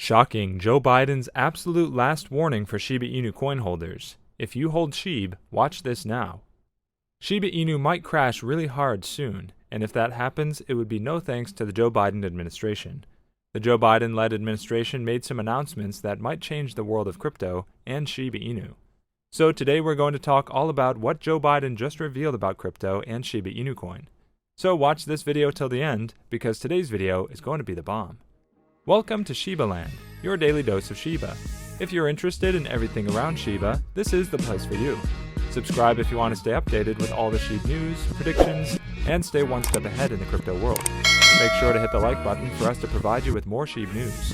Shocking Joe Biden's absolute last warning for Shiba Inu coin holders. If you hold Shib, watch this now. Shiba Inu might crash really hard soon, and if that happens, it would be no thanks to the Joe Biden administration. The Joe Biden-led administration made some announcements that might change the world of crypto and Shiba Inu. So today we're going to talk all about what Joe Biden just revealed about crypto and Shiba Inu coin. So watch this video till the end, because today's video is going to be the bomb. Welcome to Shiba Land, your daily dose of Shiba. If you're interested in everything around Shiba, this is the place for you. Subscribe if you want to stay updated with all the Shib news, predictions, and stay one step ahead in the crypto world. Make sure to hit the like button for us to provide you with more Shib news.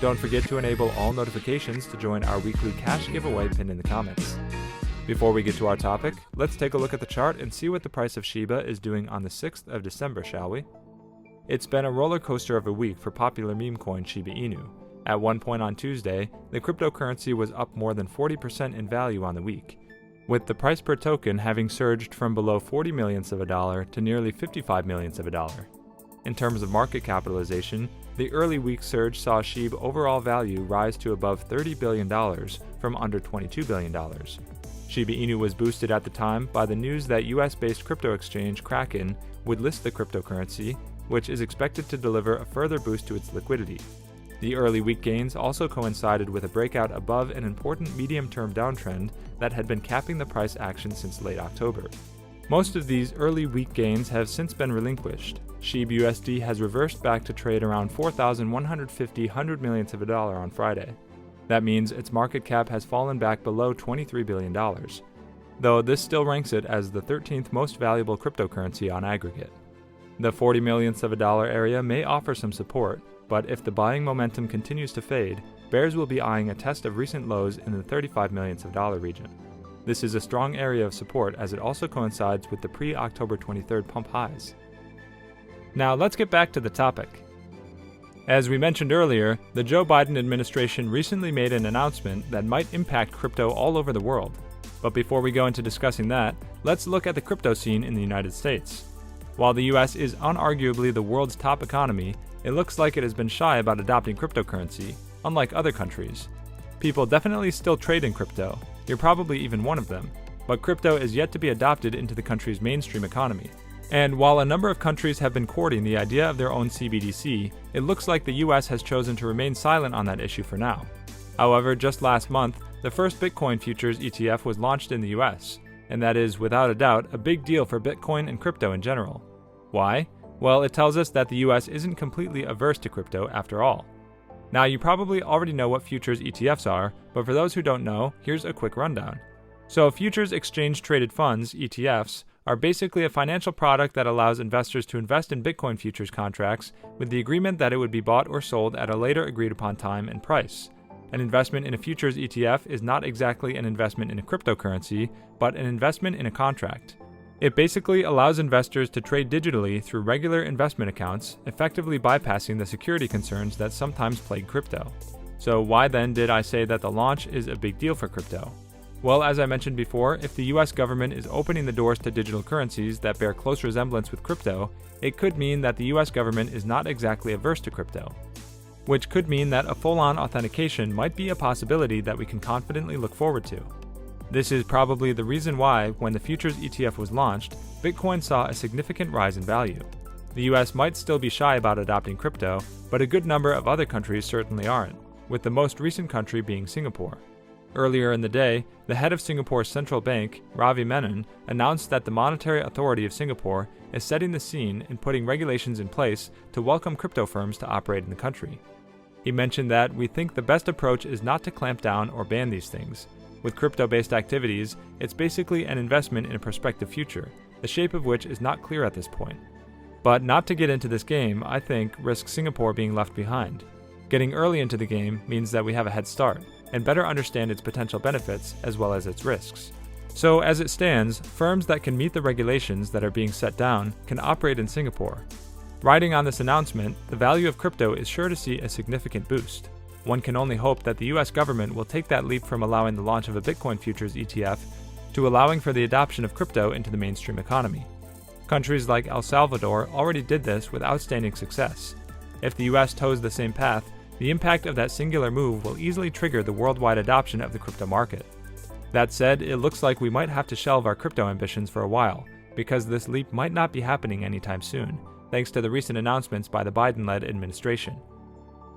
Don't forget to enable all notifications to join our weekly cash giveaway pinned in the comments. Before we get to our topic, let's take a look at the chart and see what the price of Shiba is doing on the 6th of December, shall we? It's been a roller coaster of a week for popular meme coin Shiba Inu. At one point on Tuesday, the cryptocurrency was up more than 40% in value on the week, with the price per token having surged from below 40 millionths of a dollar to nearly 55 millionths of a dollar. In terms of market capitalization, the early week surge saw Shib overall value rise to above $30 billion from under $22 billion. Shiba Inu was boosted at the time by the news that US-based crypto exchange Kraken would list the cryptocurrency, which is expected to deliver a further boost to its liquidity. The early week gains also coincided with a breakout above an important medium-term downtrend that had been capping the price action since late October. Most of these early week gains have since been relinquished. Shib USD has reversed back to trade around 4,150 millionths of a dollar on Friday. That means its market cap has fallen back below $23 billion, though this still ranks it as the 13th most valuable cryptocurrency on aggregate. The 40 millionths of a dollar area may offer some support, but if the buying momentum continues to fade, bears will be eyeing a test of recent lows in the 35 millionths of a dollar region. This is a strong area of support as it also coincides with the pre-October 23rd pump highs. Now let's get back to the topic. As we mentioned earlier, the Joe Biden administration recently made an announcement that might impact crypto all over the world. But before we go into discussing that, let's look at the crypto scene in the United States. While the US is unarguably the world's top economy, it looks like it has been shy about adopting cryptocurrency, unlike other countries. People definitely still trade in crypto, you're probably even one of them, but crypto is yet to be adopted into the country's mainstream economy. And while a number of countries have been courting the idea of their own CBDC, it looks like the US has chosen to remain silent on that issue for now. However, just last month, the first Bitcoin futures ETF was launched in the US, and that is, without a doubt, a big deal for Bitcoin and crypto in general. Why? Well, it tells us that the US isn't completely averse to crypto after all. Now, you probably already know what futures ETFs are, but for those who don't know, here's a quick rundown. So, futures exchange-traded funds, ETFs, are basically a financial product that allows investors to invest in Bitcoin futures contracts with the agreement that it would be bought or sold at a later agreed-upon time and price. An investment in a futures ETF is not exactly an investment in a cryptocurrency, but an investment in a contract. It basically allows investors to trade digitally through regular investment accounts, effectively bypassing the security concerns that sometimes plague crypto. So why then did I say that the launch is a big deal for crypto? Well, as I mentioned before, if the US government is opening the doors to digital currencies that bear close resemblance with crypto, it could mean that the US government is not exactly averse to crypto, which could mean that a full-on authentication might be a possibility that we can confidently look forward to. This is probably the reason why, when the futures ETF was launched, Bitcoin saw a significant rise in value. The US might still be shy about adopting crypto, but a good number of other countries certainly aren't, with the most recent country being Singapore. Earlier in the day, the head of Singapore's central bank, Ravi Menon, announced that the Monetary Authority of Singapore is setting the scene and putting regulations in place to welcome crypto firms to operate in the country. He mentioned that we think the best approach is not to clamp down or ban these things. With crypto-based activities, it's basically an investment in a prospective future, the shape of which is not clear at this point. But not to get into this game, I think, risks Singapore being left behind. Getting early into the game means that we have a head start, and better understand its potential benefits as well as its risks. So as it stands, firms that can meet the regulations that are being set down can operate in Singapore. Riding on this announcement, the value of crypto is sure to see a significant boost. One can only hope that the US government will take that leap from allowing the launch of a Bitcoin futures ETF to allowing for the adoption of crypto into the mainstream economy. Countries like El Salvador already did this with outstanding success. If the US toes the same path, The impact of that singular move will easily trigger the worldwide adoption of the crypto market. That said, it looks like we might have to shelve our crypto ambitions for a while, because this leap might not be happening anytime soon, thanks to the recent announcements by the Biden-led administration.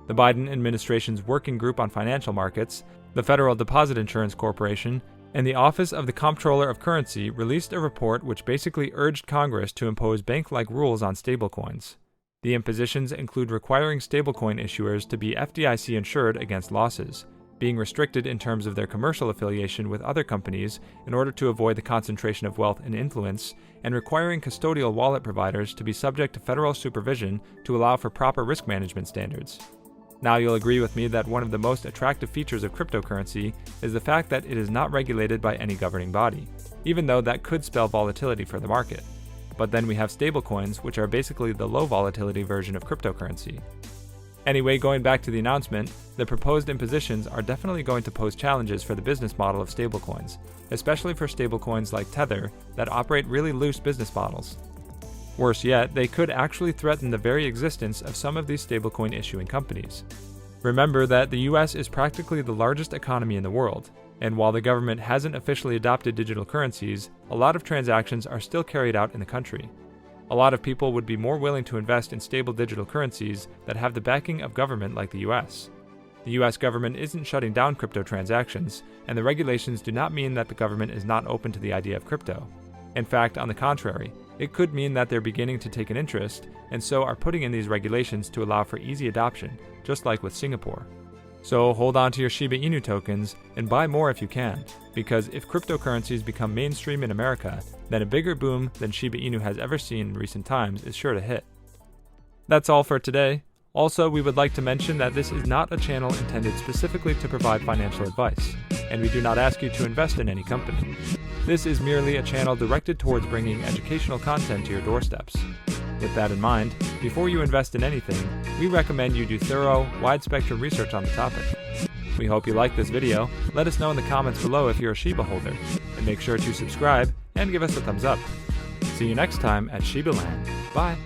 The Biden administration's Working Group on Financial Markets, the Federal Deposit Insurance Corporation, and the Office of the Comptroller of Currency released a report which basically urged Congress to impose bank-like rules on stablecoins. The impositions include requiring stablecoin issuers to be FDIC insured against losses, being restricted in terms of their commercial affiliation with other companies in order to avoid the concentration of wealth and influence, and requiring custodial wallet providers to be subject to federal supervision to allow for proper risk management standards. Now you'll agree with me that one of the most attractive features of cryptocurrency is the fact that it is not regulated by any governing body, even though that could spell volatility for the market. But then we have stablecoins, which are basically the low volatility version of cryptocurrency. Anyway, going back to the announcement, the proposed impositions are definitely going to pose challenges for the business model of stablecoins, especially for stablecoins like Tether that operate really loose business models. Worse yet, they could actually threaten the very existence of some of these stablecoin issuing companies. Remember that the US is practically the largest economy in the world, and while the government hasn't officially adopted digital currencies, a lot of transactions are still carried out in the country. A lot of people would be more willing to invest in stable digital currencies that have the backing of government like the US. The US government isn't shutting down crypto transactions, and the regulations do not mean that the government is not open to the idea of crypto. In fact, on the contrary, it could mean that they're beginning to take an interest, and so are putting in these regulations to allow for easy adoption, just like with Singapore. So hold on to your Shiba Inu tokens and buy more if you can, because if cryptocurrencies become mainstream in America, then a bigger boom than Shiba Inu has ever seen in recent times is sure to hit. That's all for today. Also, we would like to mention that this is not a channel intended specifically to provide financial advice, and we do not ask you to invest in any company. This is merely a channel directed towards bringing educational content to your doorsteps. With that in mind, before you invest in anything, we recommend you do thorough, wide-spectrum research on the topic. We hope you liked this video. Let us know in the comments below if you're a Shiba holder, and make sure to subscribe and give us a thumbs up. See you next time at Shiba Land. Bye!